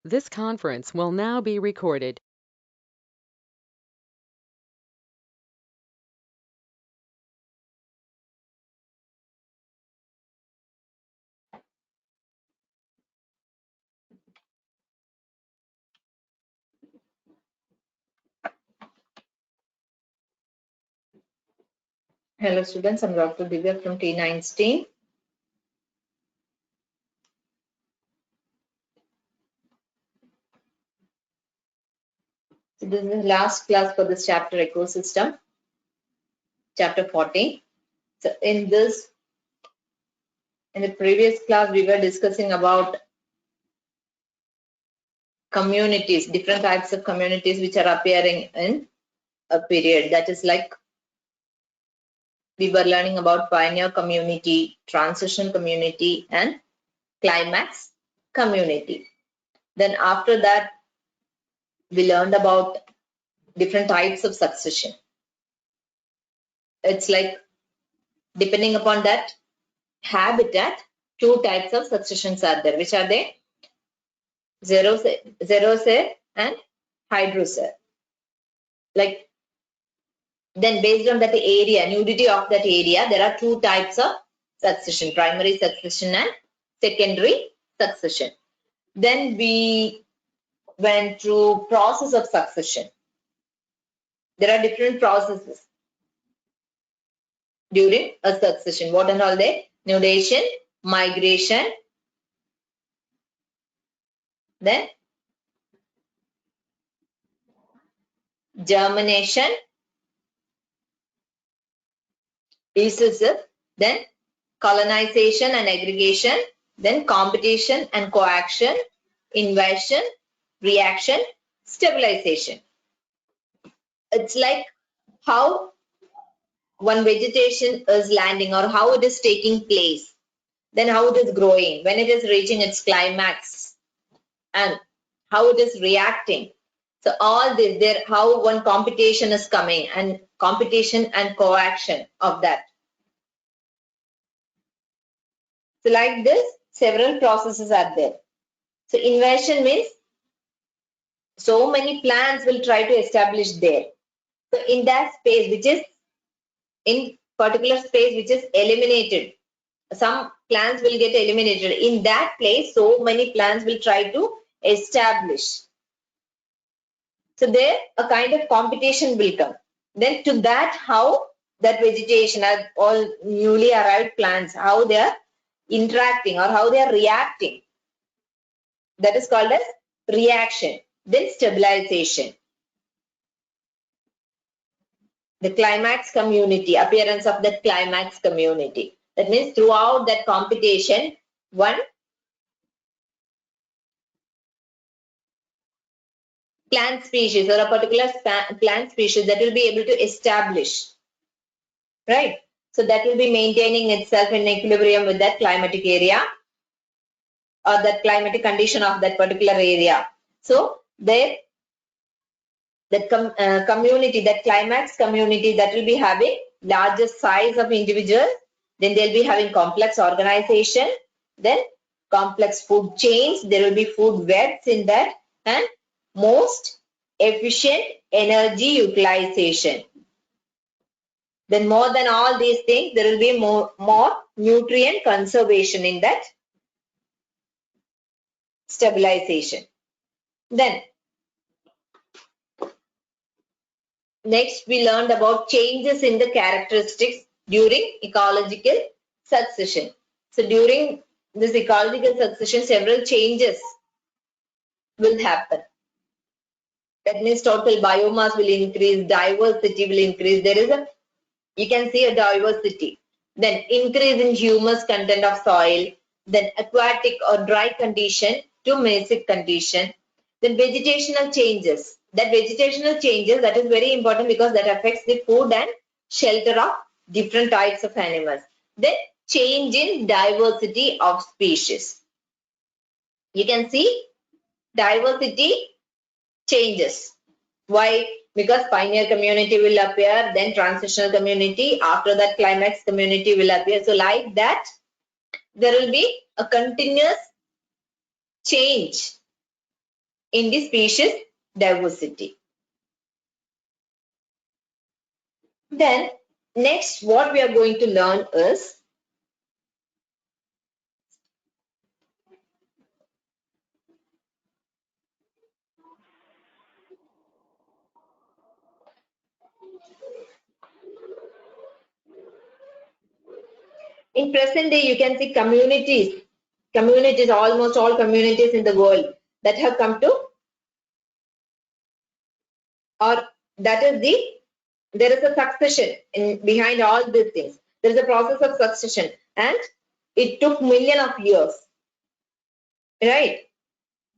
This conference will now be recorded. Hello students, I'm Dr. Divya from TeenEinstein. So this is the last class for this chapter, ecosystem, chapter 14. So in the previous class, we were discussing about communities, different types of communities which are appearing in a period. That is like we were learning about pioneer community, transition community, and climax community. Then after that, we learned about different types of succession. It's like depending upon that habitat, two types of successions are there. Which are they? Xerocer and hydrocer. Like then based on that area, nudity of that area, there are two types of succession, primary succession and secondary succession. Then we went through process of succession. There are different processes during a succession. What and all they? Nudation, migration, then germination, recessive, then colonization and aggregation, then competition and coaction, invasion, reaction, stabilization. It's like how one vegetation is landing or how it is taking place, then how it is growing, when it is reaching its climax, and how it is reacting. So all this, there how one competition is coming and competition and coaction of that. So like this, several processes are there. So invasion means so many plants will try to establish there. So in that space, which is in particular space which is eliminated, some plants will get eliminated. In that place, so many plants will try to establish. So there a kind of competition will come. Then to that, how that vegetation or all newly arrived plants, how they are interacting or how they are reacting. That is called as reaction. Then stabilization. The climax community, appearance of that climax community. That means throughout that competition, one plant species or a particular plant species that will be able to establish, right? So that will be maintaining itself in equilibrium with that climatic area or that climatic condition of that particular area. So there, that community, that climax community that will be having largest size of individuals, then they'll be having complex organization, then complex food chains, there will be food webs in that, and most efficient energy utilization. Then more than all these things, there will be more nutrient conservation in that stabilization. Then next we learned about changes in the characteristics during ecological succession. So during this ecological succession, several changes will happen. That means total biomass will increase, diversity will increase. There is you can see a diversity. Then increase in humus content of soil, then aquatic or dry condition to mesic condition, then vegetational changes. That vegetational changes, that is very important because that affects the food and shelter of different types of animals. Then change in diversity of species. You can see diversity changes. Why? Because pioneer community will appear, then transitional community, after that climax community will appear. So like that, there will be a continuous change in the species diversity. Then next what we are going to learn is in present day you can see communities, almost all communities in the world that have come to, or that is there is a succession behind all these things. There is a process of succession and it took million of years, right?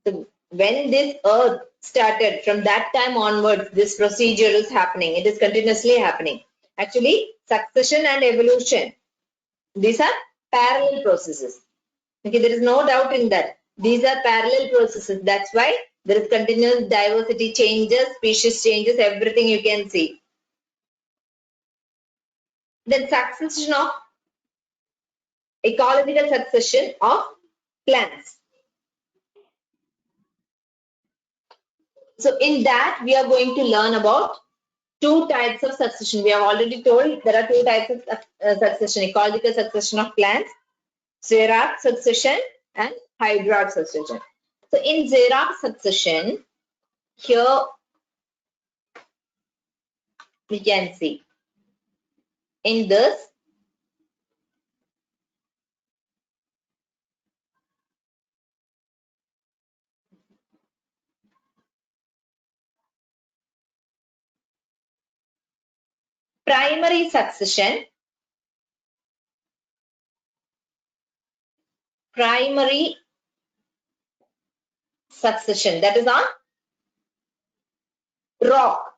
So when this earth started, from that time onwards, this procedure is happening. It is continuously happening. Actually, succession and evolution, these are parallel processes. Okay, there is no doubt in that. These are parallel processes. That's why there is continuous diversity changes, species changes, everything you can see. Then succession of ecological succession of plants. So in that we are going to learn about two types of succession. We have already told there are two types of succession: ecological succession of plants, xeric succession and hydroid succession. So in xeric succession, here we can see in this primary succession, that is on rock.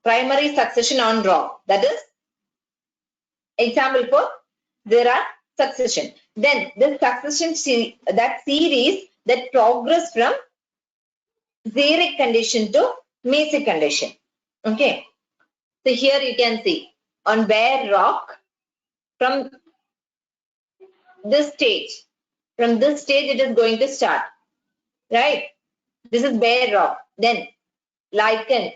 Primary succession on rock, that is example for xeric succession. Then this succession that series that progress from xeric condition to mesic condition. Okay, so here you can see on bare rock, from this stage it is going to start, right? This is bare rock, then lichen,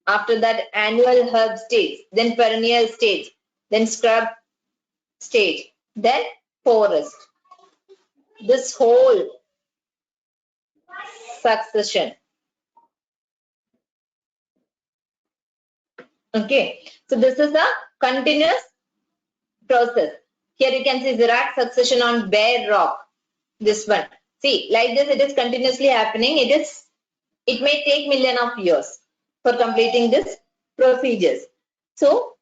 after that annual herb stage, then perennial stage, then scrub stage, then forest. This whole succession. Okay, so this is a continuous process. Here you can see xeric succession on bare rock. This one. See, like this, it is continuously happening. It may take million of years for completing this procedures. So,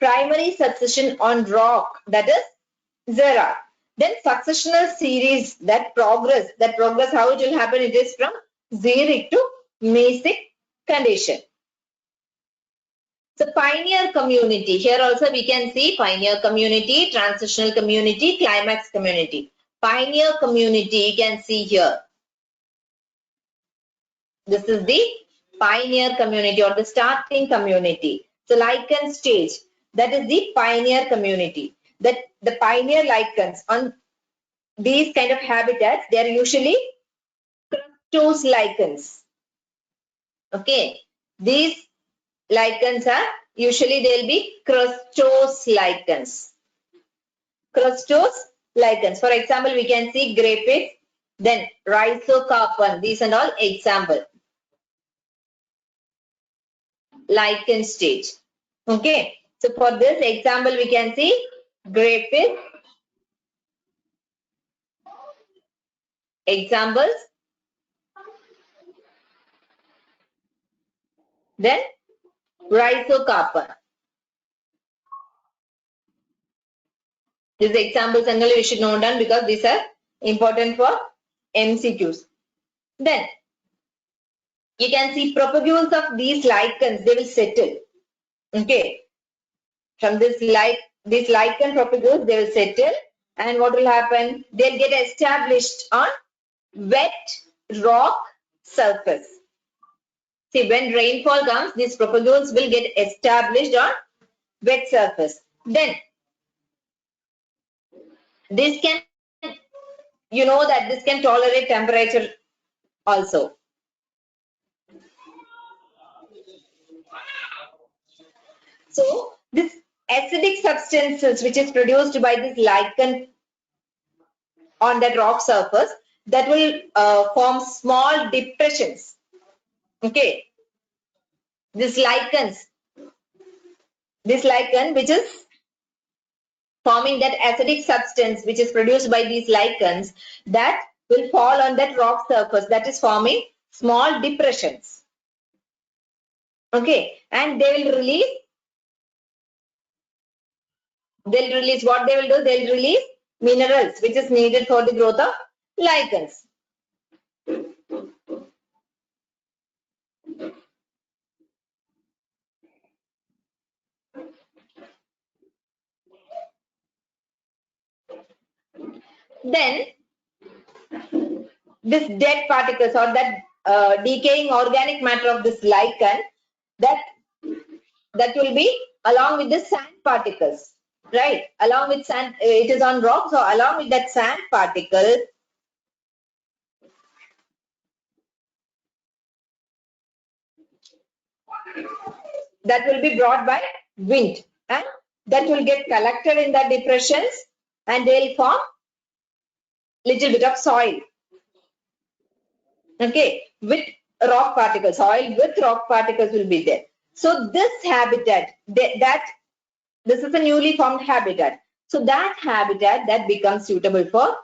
primary succession on rock, that is xeric. Then successional series, that progress, how it will happen? It is from xeric to mesic condition. So pioneer community, here also we can see pioneer community, transitional community, climax community. Pioneer community, you can see here. This is the pioneer community or the starting community. So lichen stage, that is the pioneer community. That the pioneer lichens on these kind of habitats, they are usually crustose lichens. Okay, these lichens are usually they'll be crustose lichens. Crustose lichens. For example, we can see graphite, then rhizocarpon. These are all example. Lichen stage. Okay. So for this example, we can see graphite. Examples. Then rhizocarpon. These examples and we should note down because these are important for MCQs. Then you can see propagules of these lichens, they will settle. Okay. From this lichen propagules, they will settle. And what will happen? They'll get established on wet rock surface. See, when rainfall comes, these propagules will get established on wet surface. Then this can you know that this can tolerate temperature also. So this acidic substances which is produced by this lichen on that rock surface, that will form small depressions. Okay, this lichen which is forming that acidic substance which is produced by these lichens, that will fall on that rock surface, that is forming small depressions. Okay, and they'll release what they will do, they'll release minerals which is needed for the growth of lichens. Then this dead particles or that decaying organic matter of this lichen, that will be along with the sand particles, right? Along with sand, it is on rock, so along with that sand particle, that will be brought by wind, and that will get collected in the depressions, and they'll form little bit of soil. Okay, with rock particles, soil with rock particles will be there. So this habitat, this is a newly formed habitat. So that habitat that becomes suitable for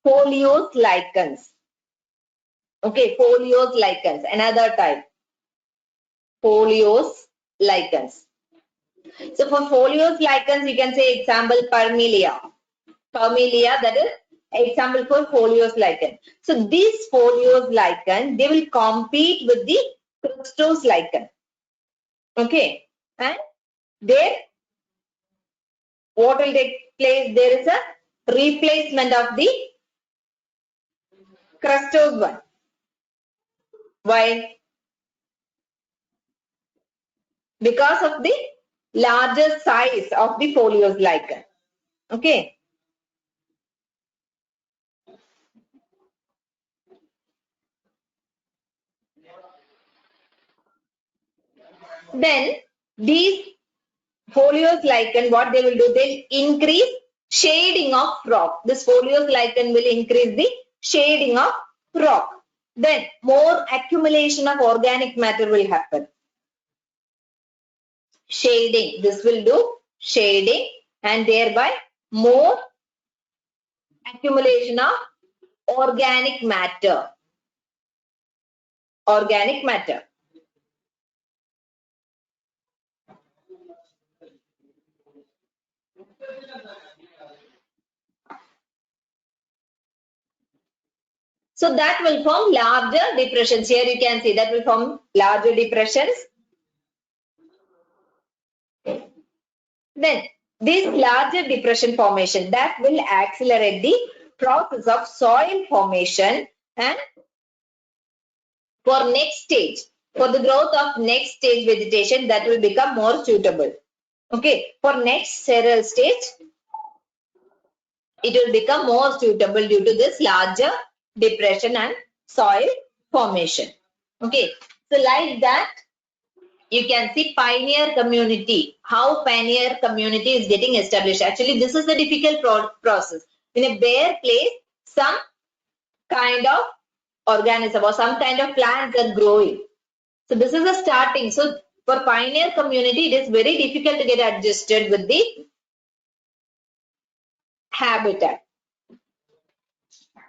foliose lichens. Okay, foliose lichens, another type. Foliose lichens. So for foliose lichens, you can say example Parmelia. Parmelia, that is example for foliose lichen. So these foliose lichen, they will compete with the crustose lichen. Okay, and there, what will take place? There is a replacement of the crustose one. Why? Because of the larger size of the foliose lichen. Okay. Then these foliose lichen, what they will do, they'll increase shading of rock. This foliose lichen will increase the shading of rock. Then more accumulation of organic matter will happen. Shading, this will do shading, and thereby more accumulation of organic matter. Organic matter. So that will form larger depressions. Here you can see that will form larger depressions. Then this larger depression formation, that will accelerate the process of soil formation, and for next stage, for the growth of next stage vegetation, that will become more suitable. Okay, for next cereal stage, it will become more suitable due to this larger depression and soil formation. Okay, so like that, you can see pioneer community, how pioneer community is getting established. Actually, this is the difficult process. In a bare place, some kind of organism or some kind of plants are growing. So this is the starting. So for pioneer community, it is very difficult to get adjusted with the habitat,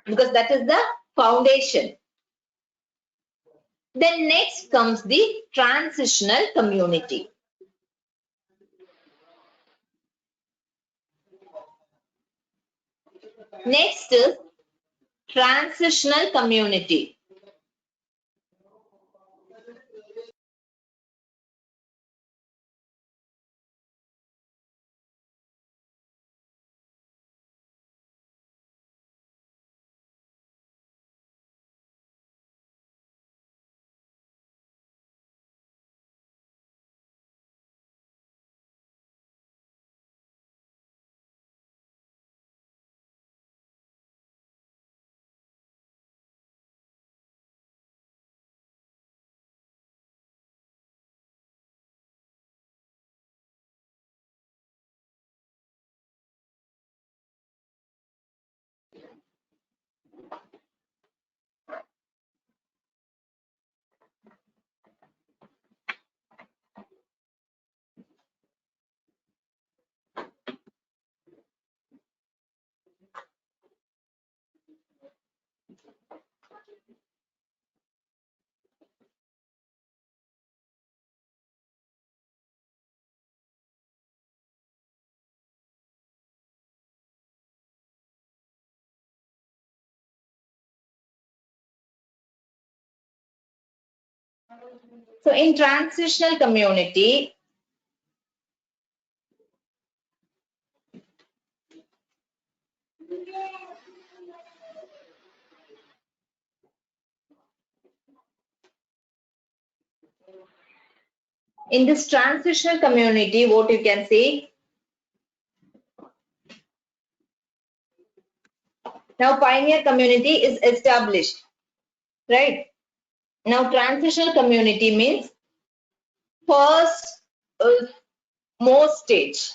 because that is the foundation. Then next comes the transitional community. Next is transitional community. So in transitional community, in this transitional community, what you can see, now pioneer community is established, right? Now transitional community means first most stage.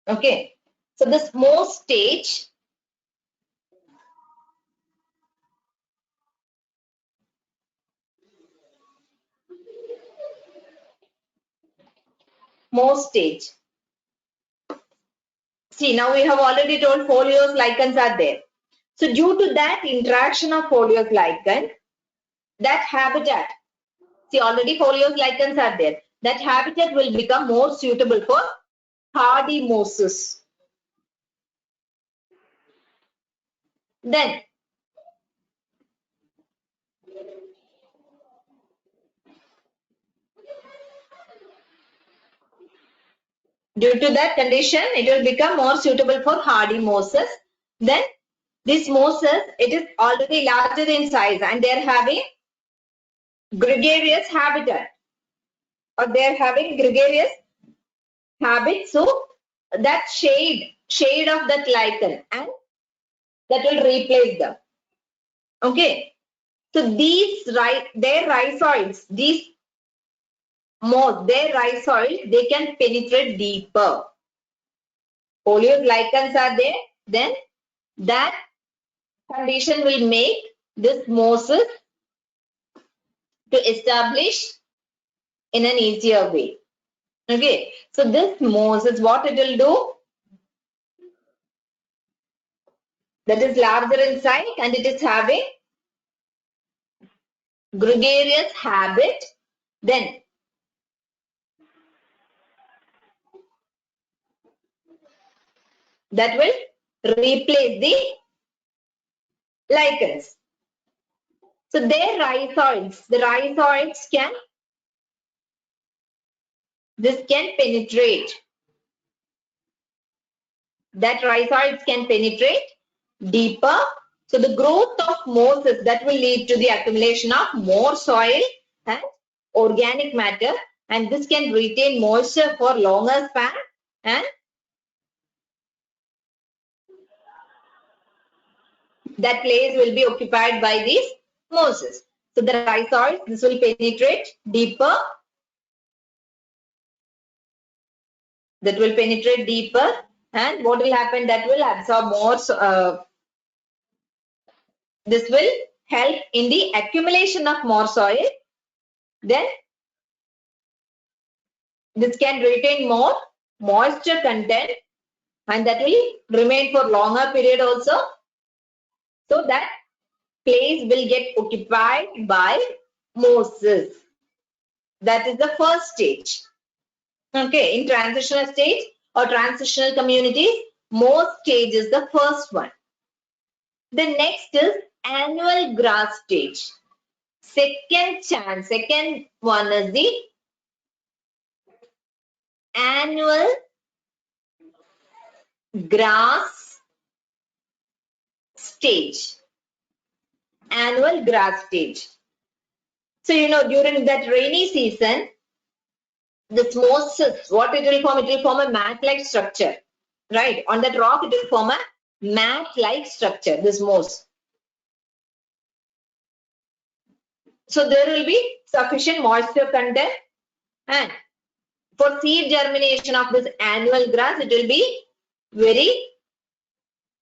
Okay, so this most stage most stage. See, now we have already told folios, lichens are there. So due to that interaction of folios, lichen, that habitat, see already folios, lichens are there. That habitat will become more suitable for hardy mosses. Then due to that condition, it will become more suitable for hardy mosses. Then this mosses, it is already larger in size and they are having gregarious habitat, or they are having gregarious habit. So that shade of that lichen, and that will replace them. Okay. So these their rhizoids, these moss, their rhizoids, they can penetrate deeper. Foliose lichens are there, then that condition will make this mosses to establish in an easier way. Okay, so this mosses, what it will do, that is larger in size and it is having gregarious habit, then that will replace the lichens. So their rhizoids, the rhizoids can, this can penetrate. That rhizoids can penetrate deeper. So the growth of mosses, that will lead to the accumulation of more soil and organic matter, and this can retain moisture for longer span, and that place will be occupied by these mosses. So the rhizoids, this will penetrate deeper. That will penetrate deeper, and what will happen, that will absorb more. This will help in the accumulation of more soil. Then this can retain more moisture content, and that will remain for longer period also. So that place will get occupied by mosses. That is the first stage. Okay, in transitional stage or transitional communities, most stage is the first one. The next is annual grass stage. Second one is the annual grass stage. Annual grass stage. So, you know, during that rainy season, this mosses, what it will form? It will form a mat-like structure, right? On that rock, it will form a mat-like structure, this moss. So there will be sufficient moisture content, and for seed germination of this annual grass, it will be very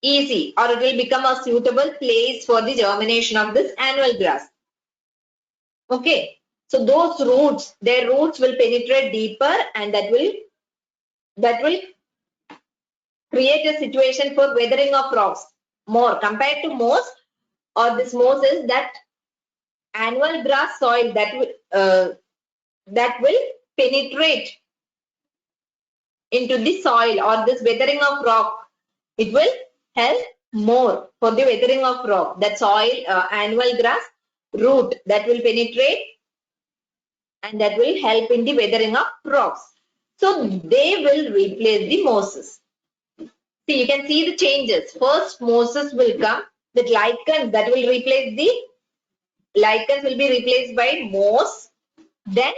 easy, or it will become a suitable place for the germination of this annual grass. Okay, so those roots, their roots will penetrate deeper, and that will create a situation for weathering of rocks. more compared to moss, or this moss is that annual grass soil that will penetrate into the soil, or this weathering of rock. It will help more for the weathering of rock. That soil, annual grass root that will penetrate and that will help in the weathering of rocks. So they will replace the mosses. See, you can see the changes. First, mosses will come. The lichens that will replace the lichens will be replaced by moss. Then,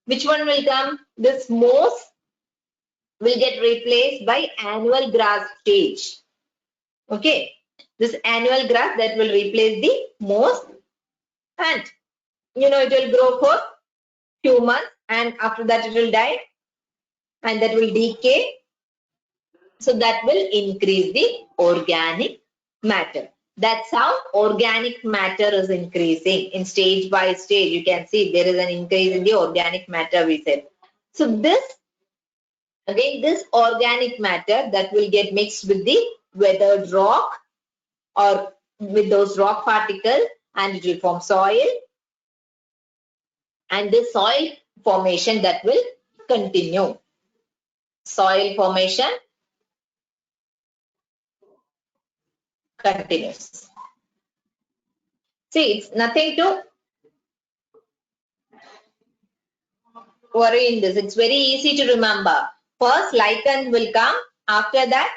which one will come? This moss will get replaced by annual grass stage. Okay, this annual grass that will replace the moss, and it will grow for few months, and after that it will die and that will decay. So that will increase the organic matter. That's how organic matter is increasing in stage by stage. You can see there is an increase in the organic matter, we said. So this, again, this organic matter that will get mixed with the weathered rock or with those rock particles, and it will form soil. And this soil formation that will continue. Soil formation continues. See, it's nothing to worry in this. It's very easy to remember. First, lichen will come. After that,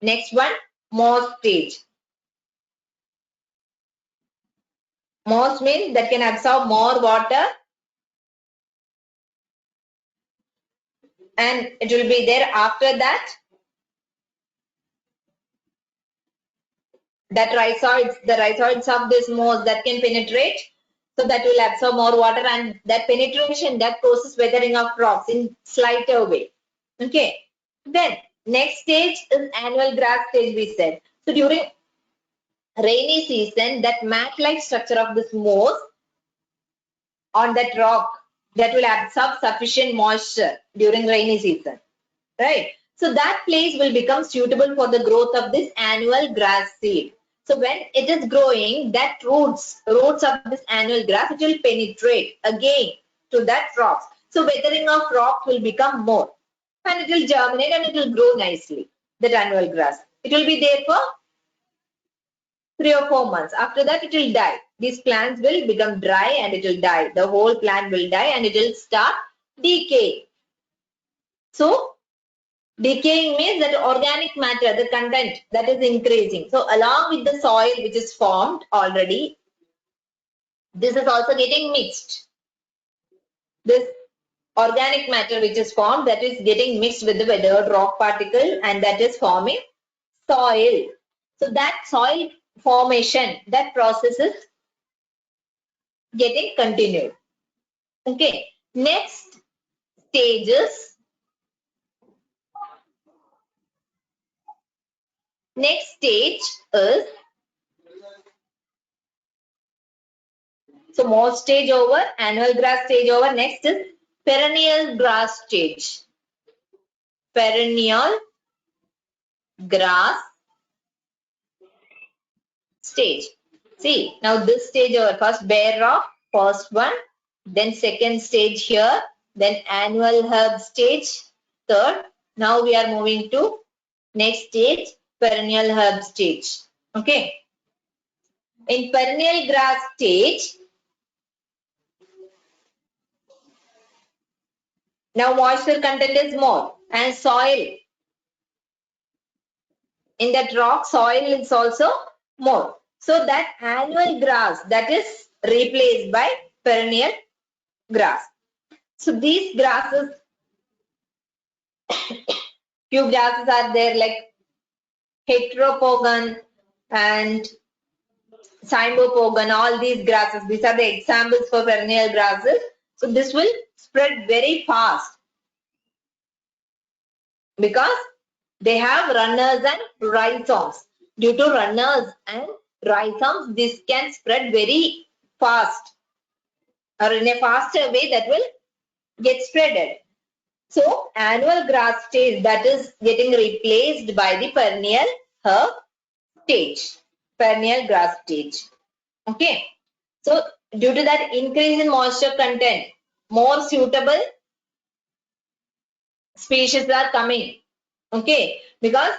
next one, moss stage. Moss means that can absorb more water, and it will be there after that. That rhizoids, the rhizoids of this moss that can penetrate, so that will absorb more water, and that penetration that causes weathering of rocks in slighter way. Okay. Then next stage is annual grass stage, we said. So during rainy season, that mat-like structure of this moss on that rock that will absorb sufficient moisture during rainy season, right? So that place will become suitable for the growth of this annual grass seed. So when it is growing, that roots of this annual grass, it will penetrate again to that rocks. So weathering of rock will become more, and it will germinate and it will grow nicely, that annual grass. It will be there for 3 or 4 months. After that, it will die. These plants will become dry and it will die. The whole plant will die and it will start decaying. So decaying means that organic matter, the content that is increasing. So along with the soil which is formed already, this is also getting mixed. This organic matter which is formed, that is getting mixed with the weathered rock particle, and that is forming soil. So that soil formation, that process is getting continued. Okay. Next stages. Next stage is, so moss stage over, annual grass stage over. Next is perennial grass stage. Perennial grass stage. See, now this stage over, first bare rock, first one, then second stage here, then annual herb stage, third. Now we are moving to next stage, perennial herb stage. Okay. In perennial grass stage, now moisture content is more, and soil in that rock soil is also more. So that annual grass that is replaced by perennial grass. So these grasses, few grasses are there like heteropogon and cymbopogon, all these grasses. These are the examples for perennial grasses. So this will spread very fast because they have runners and rhizomes. Due to runners and rhizomes, this can spread very fast, or in a faster way that will get spreaded. So annual grass stage that is getting replaced by the perennial herb stage, perennial grass stage. Okay. So due to that increase in moisture content, more suitable species are coming. Okay. Because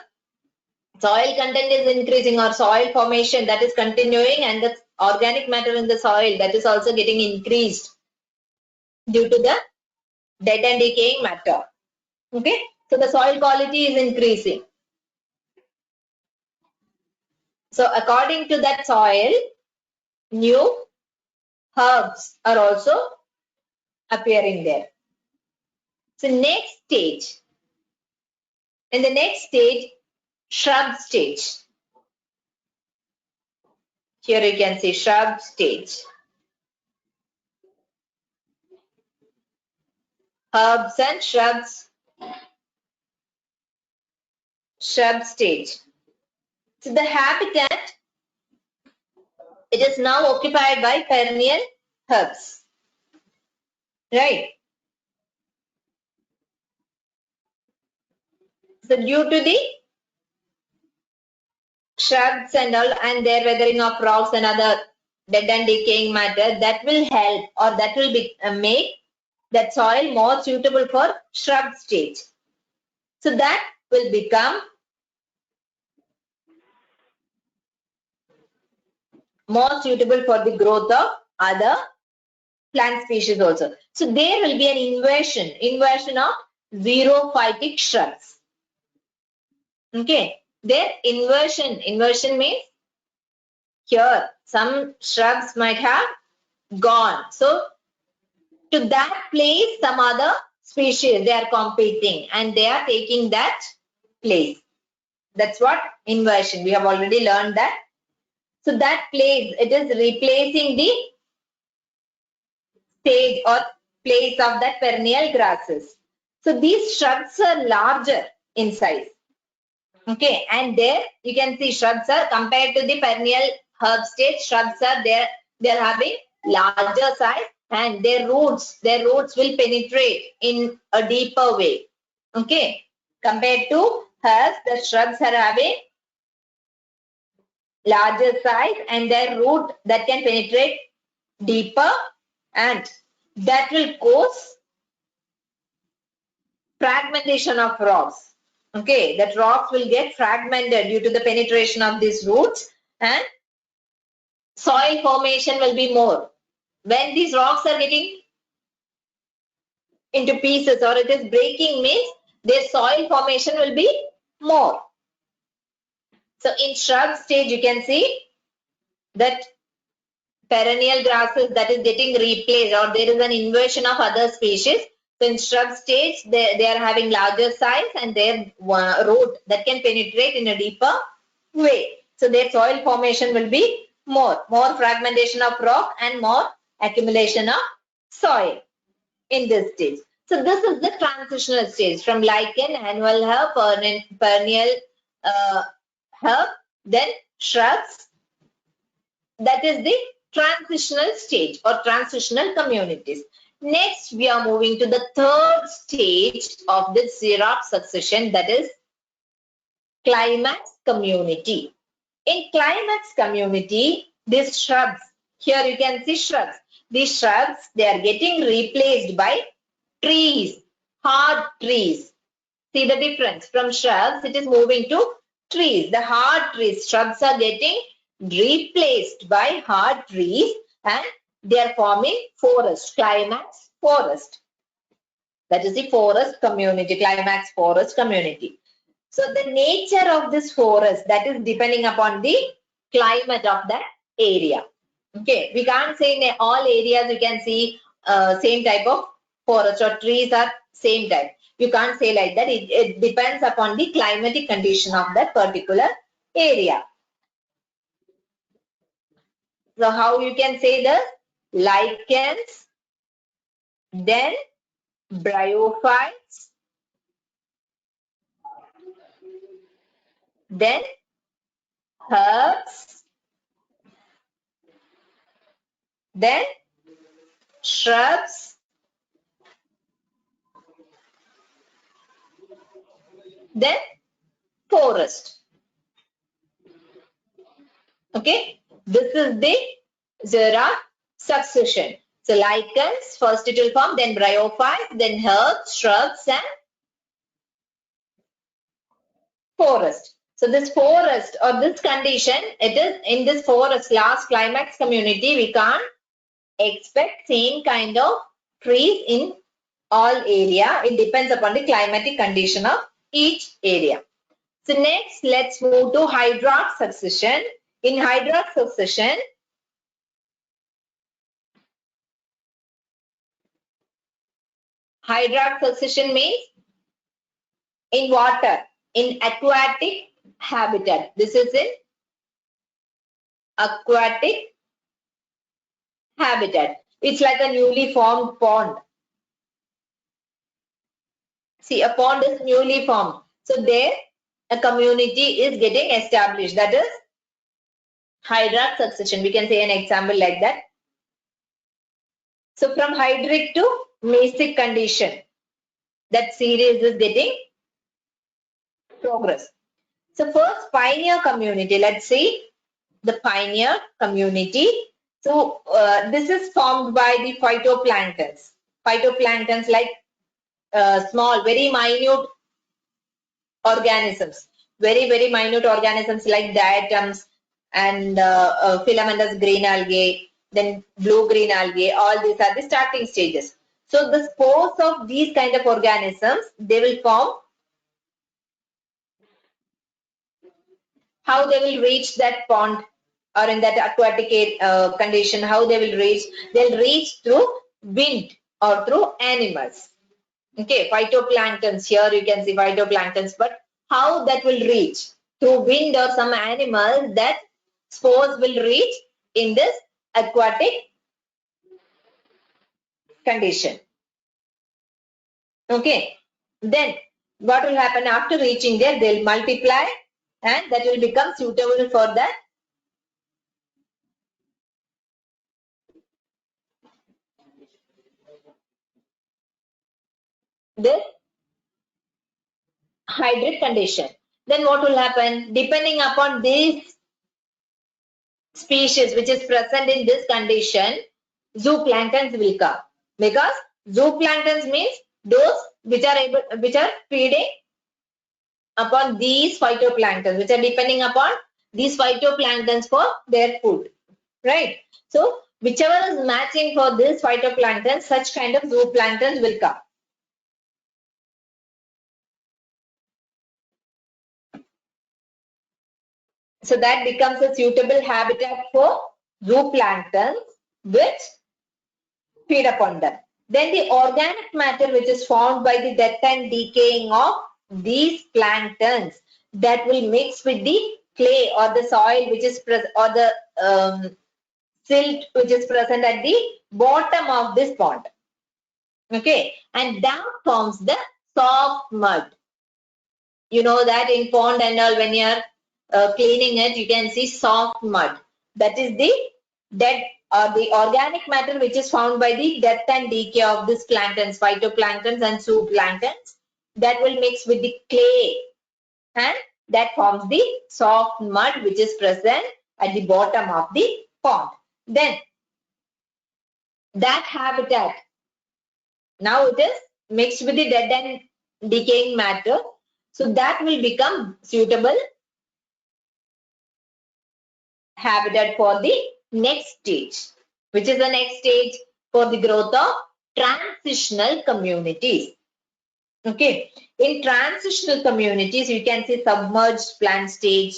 soil content is increasing or soil formation that is continuing, and the organic matter in the soil that is also getting increased due to the dead and decaying matter. Okay. So the soil quality is increasing. So according to that soil, new herbs are also appearing there. So next stage, in the next stage, shrub stage. Here you can see shrub stage. Herbs and shrubs, shrub stage. So the habitat, it is now occupied by perennial herbs. Right. So due to the shrubs and all and their weathering of rocks and other dead and decaying matter, that will help or that will be, make that soil more suitable for shrub stage. So that will become more suitable for the growth of other plant species also. So there will be an inversion of xerophytic shrubs. Okay, their inversion means here some shrubs might have gone. So to that place some other species they are competing and they are taking that place. That's what inversion. We have already learned that. So that place, it is replacing the stage or place of that perennial grasses. So these shrubs are larger in size. Okay, and there you can see shrubs are compared to the perennial herb stage, shrubs are there, they are having larger size and their roots will penetrate in a deeper way. Okay, compared to herbs, the shrubs are having larger size and their root that can penetrate deeper, and that will cause fragmentation of rocks. Okay, that rocks will get fragmented due to the penetration of these roots and soil formation will be more. When these rocks are getting into pieces or it is breaking means their soil formation will be more. So in shrub stage you can see that perennial grasses that is getting replaced or there is an inversion of other species. So in shrub stage, they are having larger size and their root that can penetrate in a deeper way. So their soil formation will be more fragmentation of rock and more accumulation of soil in this stage. So this is the transitional stage from lichen, annual herb, perennial herb, then shrubs. That is the transitional stage or transitional communities. Next, we are moving to the third stage of this xerox succession, that is climax community. In climax community, these shrubs, here you can see shrubs. These shrubs, they are getting replaced by trees, hard trees. See the difference from shrubs, it is moving to trees. The hard trees, shrubs are getting replaced by hard trees and they are forming forest, climax forest. That is the forest community, climax forest community. So the nature of this forest, that is depending upon the climate of that area. Okay, we can't say in all areas you can see same type of forest or trees are same type. You can't say like that. It depends upon the climatic condition of that particular area. So how you can say the lichens, then bryophytes, then herbs, then shrubs, then forest. Okay, this is the xera succession. So lichens, first it will form, then bryophytes, then herbs, shrubs, and forest. So this forest or this condition, it is in this forest last climax community, we can't expect same kind of trees in all area. It depends upon the climatic condition of each area. So next, let's move to hydrarch succession. In hydrarch succession, means in water, in aquatic habitat. This is in aquatic habitat. It's like a newly formed pond. See, a pond is newly formed. So there, a community is getting established. That is hydrarch succession. We can say an example like that. So from hydric to mesic condition, that series is getting progress. So first pioneer community, let's see the pioneer community. So this is formed by the phytoplanktons. Phytoplanktons like small, very minute organisms. Very minute organisms like diatoms and filamentous green algae, then blue-green algae. All these are the starting stages. So the spores of these kind of organisms, they will form. How they will reach that pond or in that aquatic condition, how they will reach? They'll reach through wind or through animals. Okay, phytoplanktons, here you can see phytoplanktons, but how that will reach? Through wind or some animal, that spores will reach in this aquatic condition. Okay, then what will happen after reaching there? They'll multiply and that will become suitable for that this hydric condition. Then what will happen? Depending upon this species which is present in this condition, zooplanktons will come. Because zooplanktons means those which are feeding upon these phytoplanktons, which are depending upon these phytoplanktons for their food. Right? So whichever is matching for this phytoplankton, such kind of zooplanktons will come. So that becomes a suitable habitat for zooplanktons which feed upon them. Then the organic matter which is formed by the death and decaying of these planktons, that will mix with the clay or the soil which is or the silt which is present at the bottom of this pond. Okay, and that forms the soft mud. You know that in pond and all, when you are cleaning it, you can see soft mud. That is the dead or the organic matter which is found by the death and decay of these planktons, phytoplanktons and zooplanktons, that will mix with the clay and that forms the soft mud which is present at the bottom of the pond. Then that habitat, now it is mixed with the dead and decaying matter. So that will become suitable habitat for the next stage. Which is the next stage? For the growth of transitional communities. Okay. In transitional communities, you can see submerged plant stage.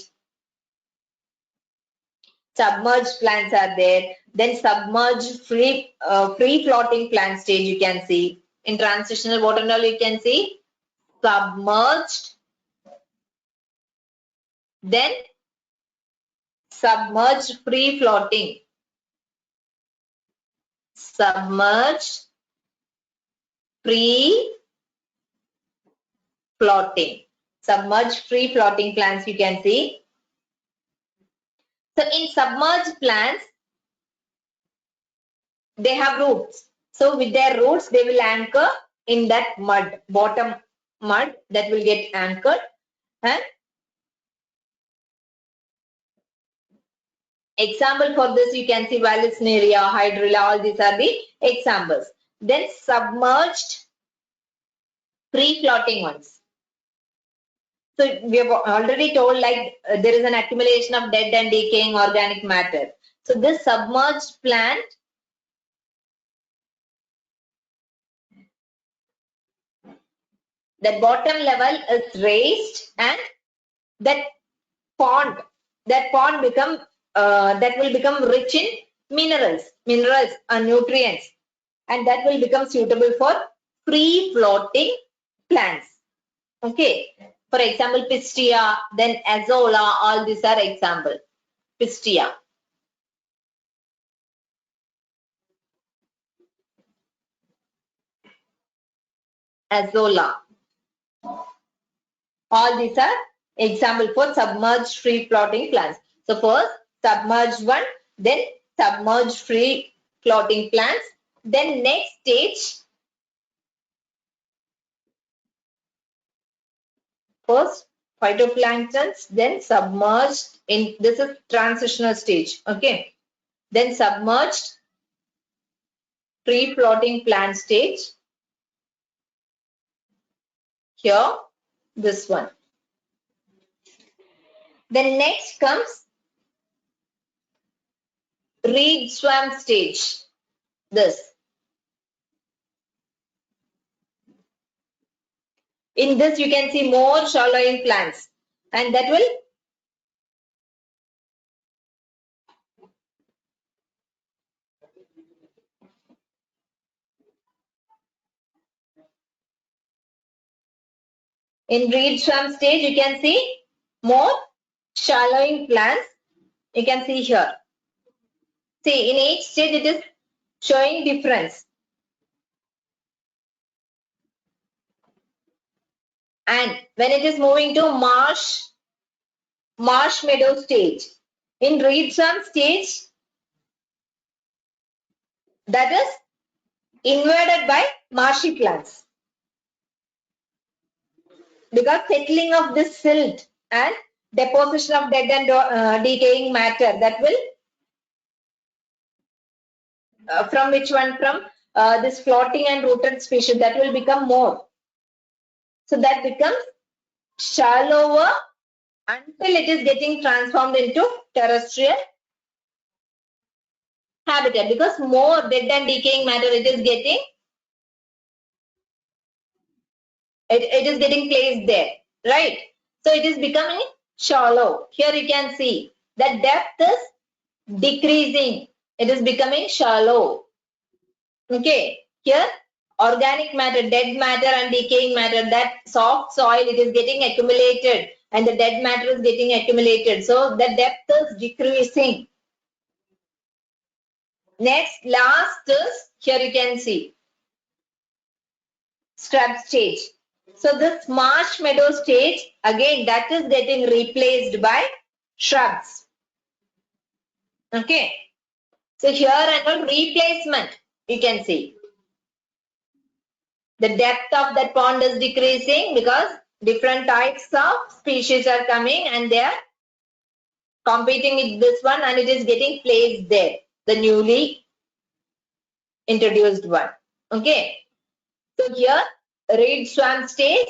Submerged plants are there. Then submerged free floating plant stage you can see. In transitional water and all you can see submerged. Then submerged free floating. Submerged free floating. Submerged free floating plants you can see. So in submerged plants, they have roots. So with their roots, they will anchor in that mud, bottom mud that will get anchored. And Example for this, you can see Vallisneria, Hydrilla, all these are the examples. Then submerged free-floating ones. So we have already told like there is an accumulation of dead and decaying organic matter. So this submerged plant, the bottom level is raised and that pond become that will become rich in minerals and nutrients, and that will become suitable for free floating plants. Okay, for example Pistia, then Azolla, all these are example. Pistia, Azolla, all these are example for submerged free floating plants. So first submerged one, then submerged free floating plants, then next stage, first phytoplanktons, then submerged in, this is transitional stage. Okay, then submerged free floating plant stage, here this one. Then next comes reed swamp stage, this. In this you can see more shallowing plants, and that will in reed swamp stage you can see more shallowing plants. You can see here. See, in each stage it is showing difference. And when it is moving to marsh meadow stage, in reed swamp stage, that is invaded by marshy plants, because settling of this silt and deposition of dead and decaying matter, that will from which one, from this floating and rooted species, that will become more. So that becomes shallower until it is getting transformed into terrestrial habitat, because more dead and decaying matter it is getting, it is getting placed there, right? So it is becoming shallow. Here you can see the depth is decreasing, it is becoming shallow. Okay, here organic matter, dead matter and decaying matter, that soft soil, it is getting accumulated and the dead matter is getting accumulated, so the depth is decreasing. Next, last is, here you can see scrub stage. So this marsh meadow stage, again that is getting replaced by shrubs. Okay, so here and replacement, you can see the depth of that pond is decreasing because different types of species are coming and they are competing with this one, and it is getting placed there, the newly introduced one. Okay, so here reed swamp stage,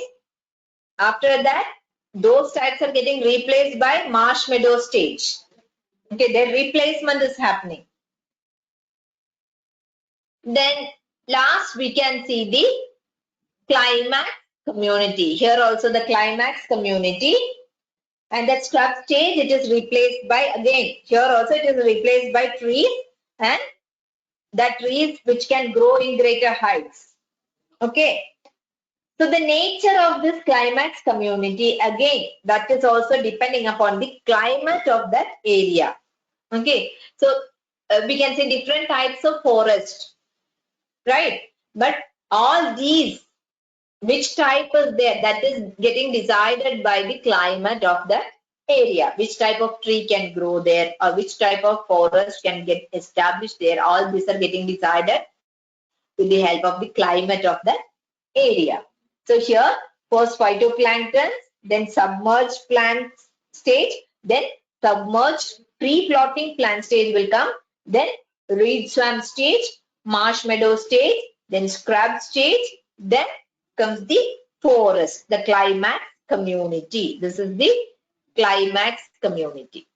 after that those types are getting replaced by marsh meadow stage. Okay, their replacement is happening. Then last we can see the climax community. Here also the climax community, and that scrub stage, it is replaced by, again here also it is replaced by trees, and that trees which can grow in greater heights. Okay, so the nature of this climax community, again that is also depending upon the climate of that area. Okay, so we can say different types of forest, right? But all these, which type is there, that is getting decided by the climate of that area. Which type of tree can grow there, or which type of forest can get established there, all these are getting decided with the help of the climate of that area. So here first phytoplankton, then submerged plant stage, then submerged Free-floating plant stage will come, then reed swamp stage, marsh meadow stage, then scrub stage, then comes the forest, the climax community. This is the climax community.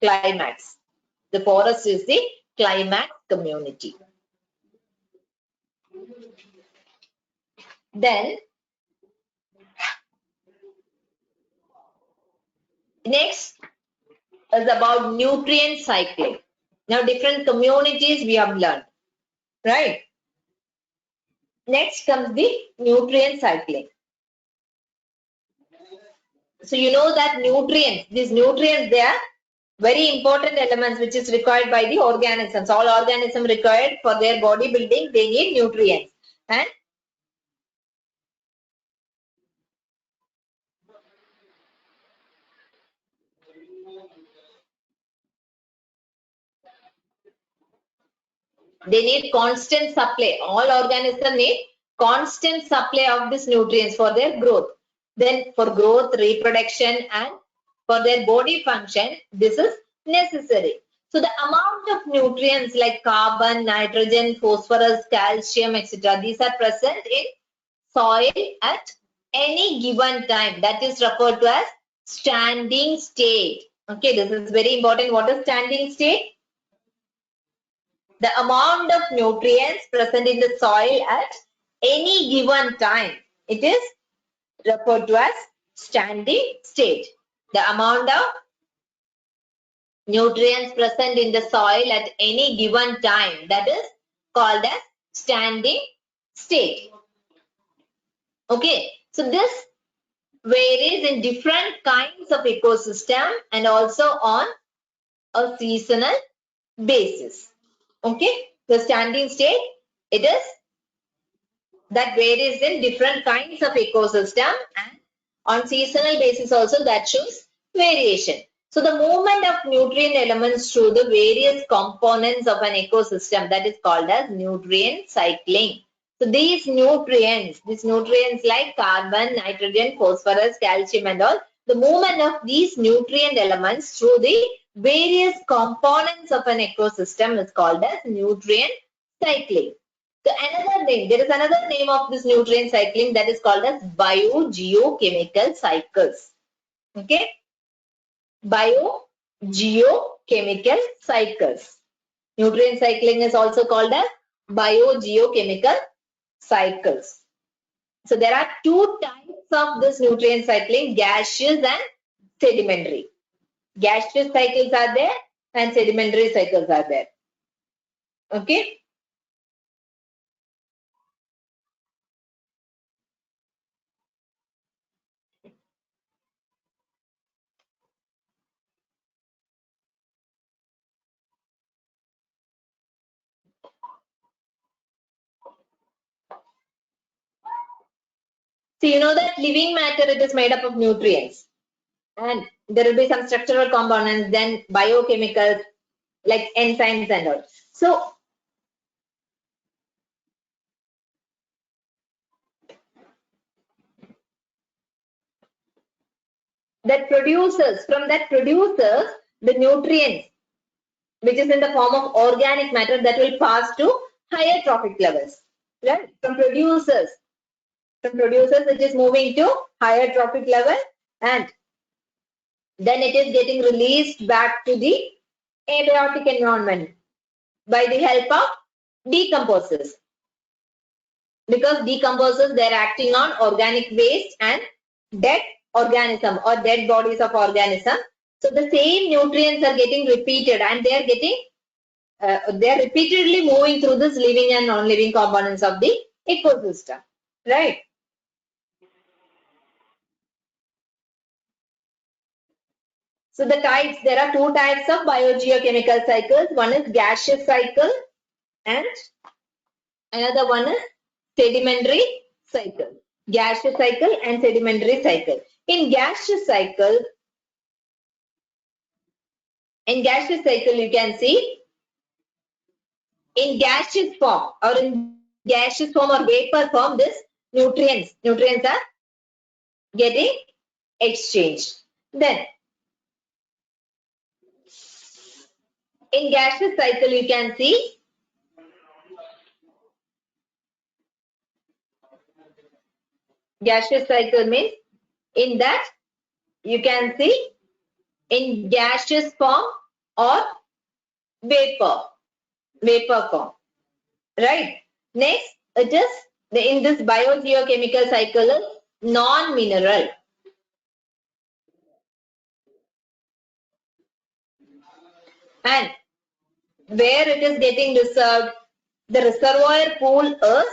Climax. The forest is the climax community. Then next is about nutrient cycling. Now different communities we have learned, right? Next comes the nutrient cycling. So you know that nutrients, these nutrients, they are very important elements which is required by the organisms. All organisms required for their body building, they need nutrients. And they need constant supply. All organisms need constant supply of these nutrients for their growth. Then for growth, reproduction, and for their body function, this is necessary. So the amount of nutrients like carbon, nitrogen, phosphorus, calcium, etc., these are present in soil at any given time. That is referred to as standing state. Okay, this is very important. What is standing state? The amount of nutrients present in the soil at any given time. It is referred to as standing state. The amount of nutrients present in the soil at any given time, that is called as standing state. Okay, so this varies in different kinds of ecosystem and also on a seasonal basis. Okay, the standing state, it is that varies in different kinds of ecosystem, and on seasonal basis also that shows variation. So the movement of nutrient elements through the various components of an ecosystem, that is called as nutrient cycling. So these nutrients like carbon, nitrogen, phosphorus, calcium and all, the movement of these nutrient elements through the various components of an ecosystem is called as nutrient cycling. So another name, there is another name of this nutrient cycling, that is called as biogeochemical cycles. Okay, biogeochemical cycles. Nutrient cycling is also called as biogeochemical cycles. So there are two types of this nutrient cycling, gaseous and sedimentary. Gaseous cycles are there and sedimentary cycles are there. Okay. So you know that living matter, it is made up of nutrients. And there will be some structural components, then biochemicals like enzymes and all. So from that produces the nutrients which is in the form of organic matter that will pass to higher trophic levels. Right? From producers it is moving to higher trophic level, and then it is getting released back to the abiotic environment by the help of decomposers. Because decomposers, they are acting on organic waste and dead organism or dead bodies of organism. So the same nutrients are getting repeated, and they are getting they are repeatedly moving through this living and non-living components of the ecosystem, right? So the types, there are two types of biogeochemical cycles. One is gaseous cycle and another one is sedimentary cycle. Gaseous cycle and sedimentary cycle. In gaseous cycle you can see in gaseous form or vapor form, this nutrients are getting exchanged. Then In gaseous cycle, you can see gaseous cycle means in that you can see in gaseous form or vapor form, right? Next, it is in this biogeochemical cycle is non-mineral. And where it is getting reserved, the reservoir pool is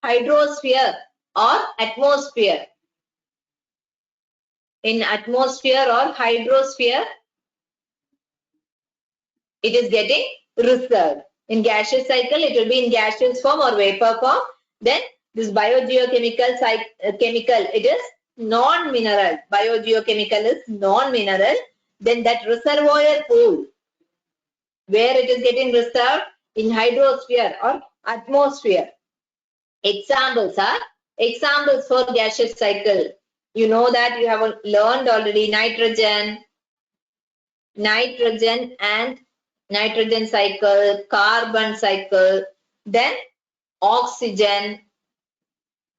hydrosphere or atmosphere. In atmosphere or hydrosphere, it is getting reserved. In gaseous cycle, it will be in gaseous form or vapor form. Then this biogeochemical chemical, it is non-mineral. Biogeochemical is non-mineral. Then that reservoir pool, where it is getting reserved in hydrosphere or atmosphere. Examples are examples for gaseous cycle. You know that you have learned already nitrogen and nitrogen cycle, carbon cycle, then oxygen.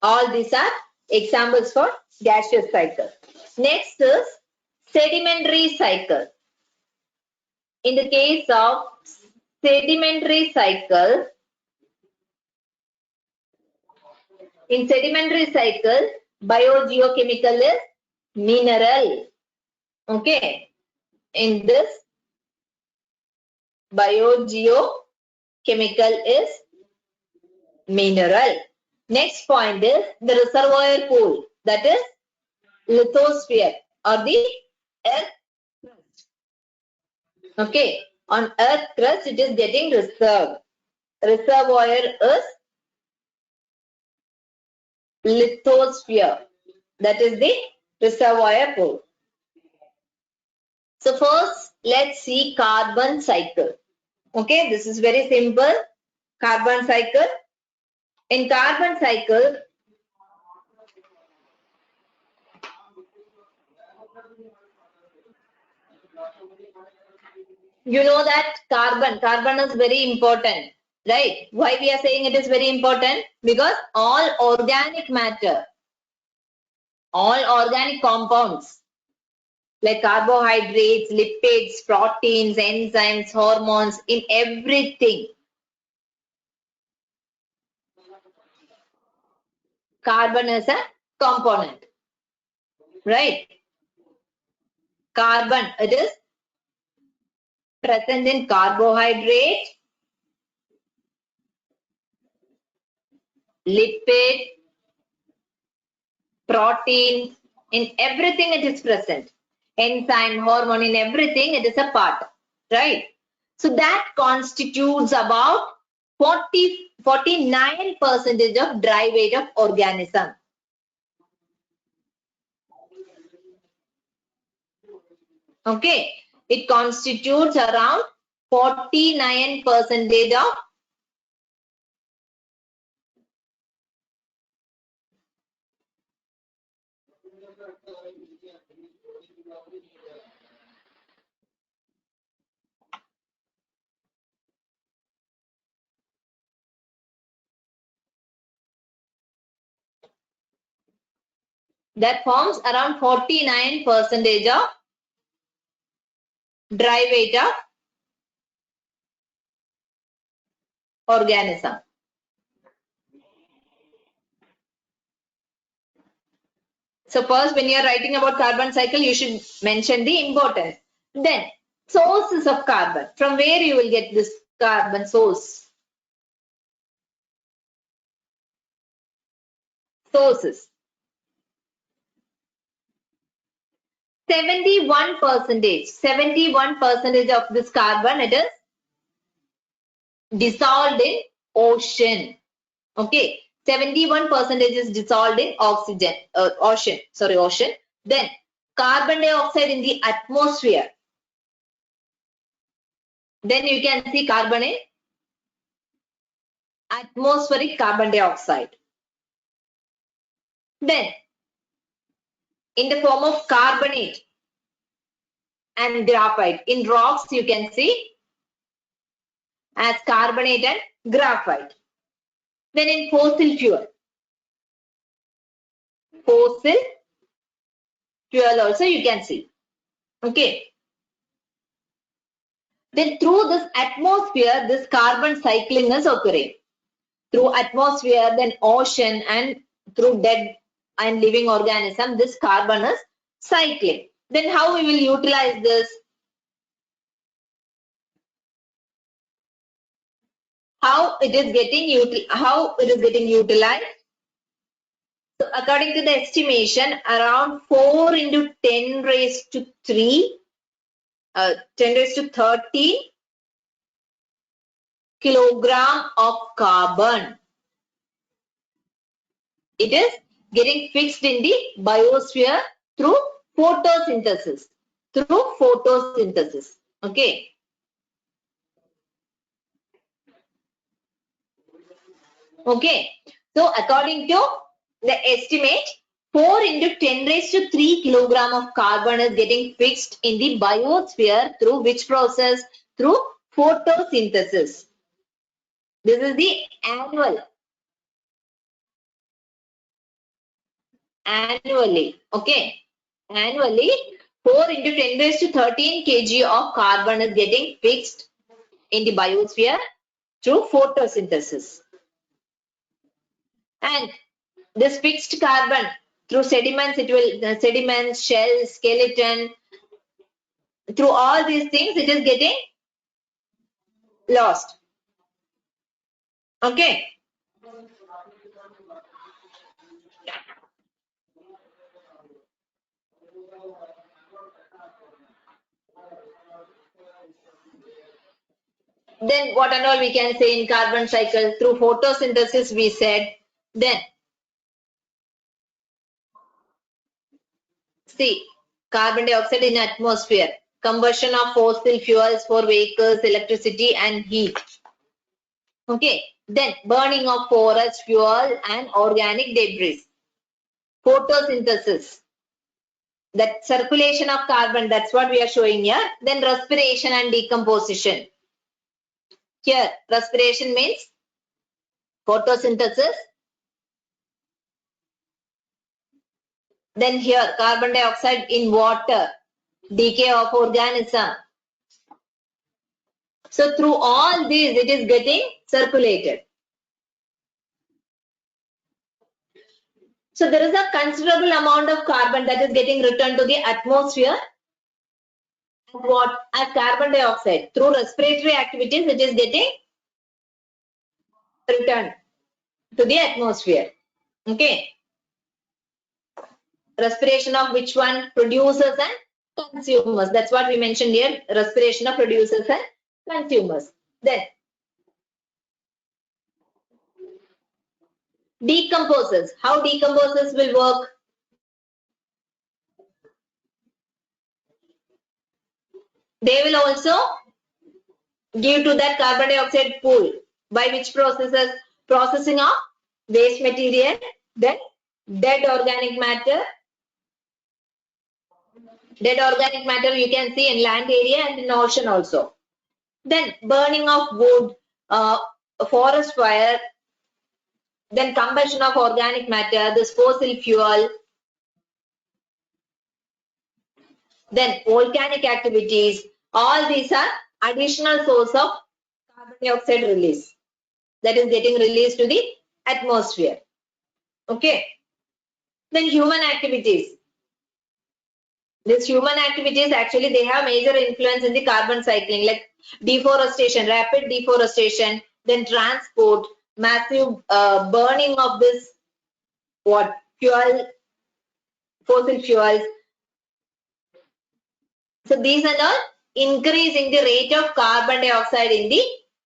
All these are examples for gaseous cycle. Next is sedimentary cycle. In the case of sedimentary cycle, in sedimentary cycle, biogeochemical is mineral. Okay. In this biogeochemical is mineral. Next point is the reservoir pool, that is lithosphere or the earth crust. Okay, on earth crust it is getting reserved. Reservoir is lithosphere, that is the reservoir pool. So first let's see carbon cycle. Okay, this is very simple. Carbon cycle. In carbon cycle, you know that carbon is very important, right? Why we are saying it is very important? Because all organic matter, all organic compounds like carbohydrates, lipids, proteins, enzymes, hormones, in everything, carbon is a component, right? Carbon, it is present in carbohydrate, lipid, protein, in everything it is present. Enzyme, hormone, in everything it is a part, right? So that constitutes about 49% of dry weight of organism. Okay, it constitutes around 49% of that forms around 49% of dry weight of organism. So first, when you are writing about carbon cycle, you should mention the importance. Then sources of carbon. From where you will get this carbon source? Sources. 71% of this carbon, it is dissolved in ocean. Okay, 71% is dissolved in oxygen, ocean. Then carbon dioxide in the atmosphere. Then you can see carbon in atmospheric carbon dioxide. Then in the form of carbonate, and graphite. In rocks, you can see as carbonate and graphite. Then in fossil fuel also you can see. Okay. Then through this atmosphere, this carbon cycling is occurring. Through atmosphere, then ocean, and through dead and living organism, this carbon is cycling. Then how we will utilize this? How it is getting utilized? So according to the estimation, around 4 into 10 raised to 3, 10 raised to 13 kilogram of carbon. It is getting fixed in the biosphere through photosynthesis. Okay. Okay. So according to the estimate, 4 into 10 raised to 3 kilogram of carbon is getting fixed in the biosphere through which process? Through photosynthesis. This is the annually. Okay. Annually, 4 into 10 raised to 13 kg of carbon is getting fixed in the biosphere through photosynthesis. And this fixed carbon through sediments, sediments, shells, skeleton, through all these things, it is getting lost. Okay. Then what and all we can say in carbon cycle? Through photosynthesis we said. Then see, carbon dioxide in atmosphere, combustion of fossil fuels for vehicles, electricity and heat. Okay. Then burning of forest fuel and organic debris. Photosynthesis. That circulation of carbon, that's what we are showing here. Then respiration and decomposition. Here, respiration means photosynthesis. Then here, carbon dioxide in water, decay of organism. So through all these, it is getting circulated. So there is a considerable amount of carbon that is getting returned to the atmosphere. What? As carbon dioxide. Through respiratory activities, it is getting returned to the atmosphere. Okay. Respiration of which one? Producers and consumers. That's what we mentioned here. Respiration of producers and consumers. Then decomposers. How decomposers will work? They will also give to that carbon dioxide pool. By which processes? Processing of waste material, then dead organic matter. Dead organic matter you can see in land area and in ocean also. Then burning of wood, forest fire, then combustion of organic matter, this fossil fuel, then volcanic activities. All these are additional source of carbon dioxide release that is getting released to the atmosphere. Okay. Then human activities. These human activities actually they have major influence in the carbon cycling, like deforestation, rapid deforestation, then transport, massive burning of this fuel, fossil fuels. So these are all increasing the rate of carbon dioxide in the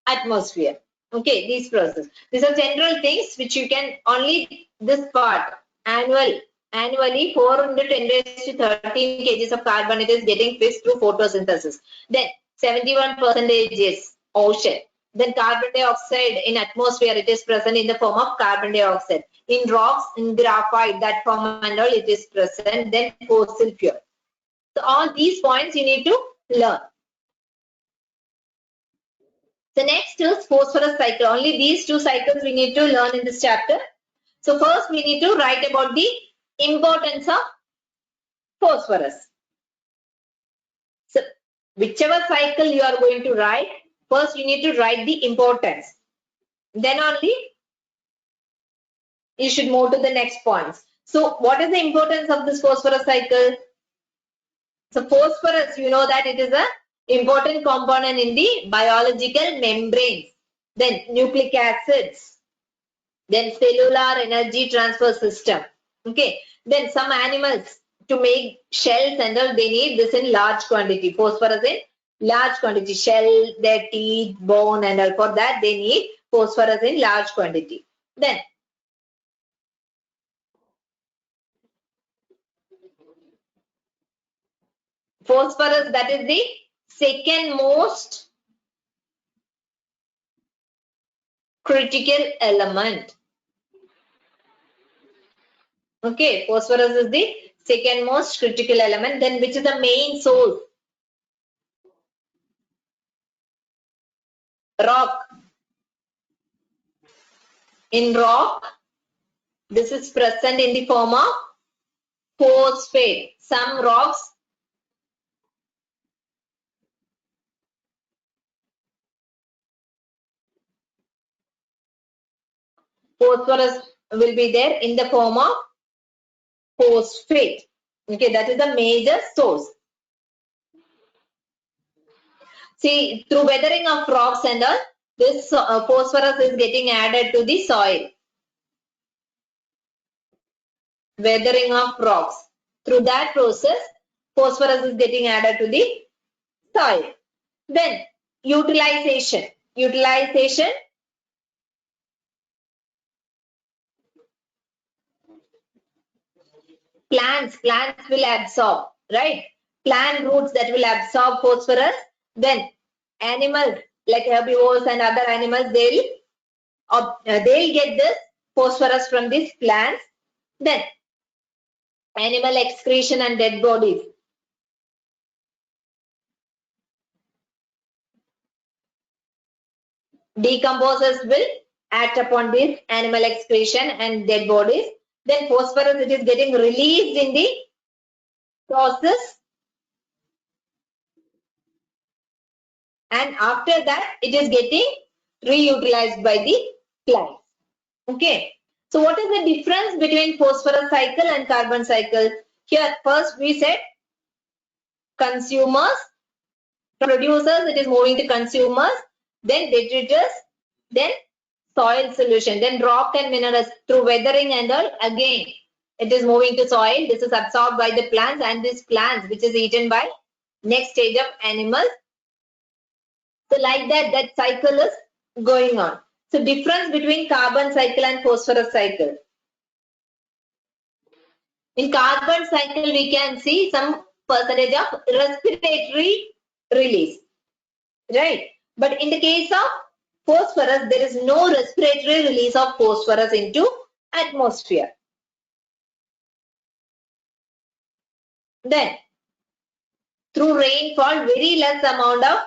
atmosphere. Okay, these processes. These are general things which you can only this part annually 4 into 10 raised to 13 kgs of carbon it is getting fixed through photosynthesis. Then 71% is ocean. Then carbon dioxide in atmosphere it is present in the form of carbon dioxide. In rocks, in graphite, that form and all it is present. Then fossil fuel. So all these points you need to learn. The next is phosphorus cycle. Only these two cycles we need to learn in this chapter. So first we need to write about the importance of phosphorus. So whichever cycle you are going to write, first you need to write the importance. Then only you should move to the next points. So what is the importance of this phosphorus cycle? So phosphorus, you know that it is an important component in the biological membranes, then nucleic acids, then cellular energy transfer system. Okay, then some animals to make shells and all, they need this in large quantity. Phosphorus in large quantity, shell, their teeth, bone and all. For that they need phosphorus in large quantity. Then phosphorus, that is the second most critical element. Okay, phosphorus is the second most critical element. Then which is the main source? Rock. In rock, this is present in the form of phosphate. Some rocks phosphorus will be there in the form of phosphate. Okay, that is the major source. See, through weathering of rocks and all, this phosphorus is getting added to the soil. Weathering of rocks. Through that process, phosphorus is getting added to the soil. Then utilization. Utilization. Plants will absorb, right? Plant roots that will absorb phosphorus. Then animals like herbivores and other animals, they'll get this phosphorus from these plants. Then animal excretion and dead bodies. Decomposers will act upon this animal excretion and dead bodies. Then phosphorus, it is getting released in the process. And after that, it is getting reutilized by the plants. Okay. So what is the difference between phosphorus cycle and carbon cycle? Here, first we said consumers, producers, it is moving to consumers, then detritus, then soil solution, then rock and minerals through weathering and all, again it is moving to soil. This is absorbed by the plants, and these plants which is eaten by next stage of animals. So like that cycle is going on. So difference between carbon cycle and phosphorus cycle. In carbon cycle, we can see some percentage of respiratory release, right? But in the case of phosphorus, there is no respiratory release of phosphorus into atmosphere. Then, through rainfall, very less amount of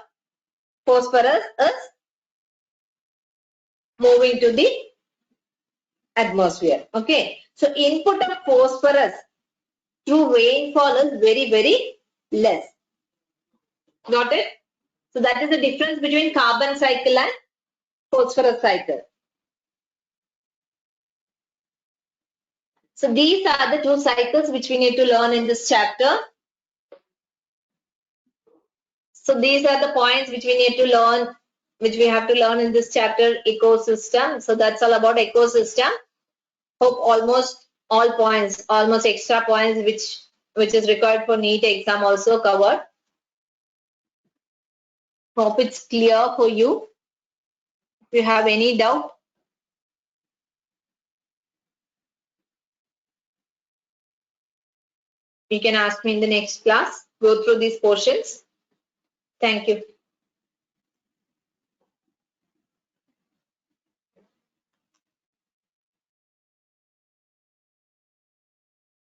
phosphorus is moving to the atmosphere. Okay. So, input of phosphorus through rainfall is very, very less. Got it? So, that is the difference between carbon cycle and phosphorus cycle. So, these are the two cycles which we need to learn in this chapter. So, these are the points which we need to learn, which we have to learn in this chapter, ecosystem. So, that's all about ecosystem. Hope almost all points, almost extra points which is required for NEET exam also covered. Hope it's clear for you. If you have any doubt, you can ask me in the next class. Go through these portions. Thank you.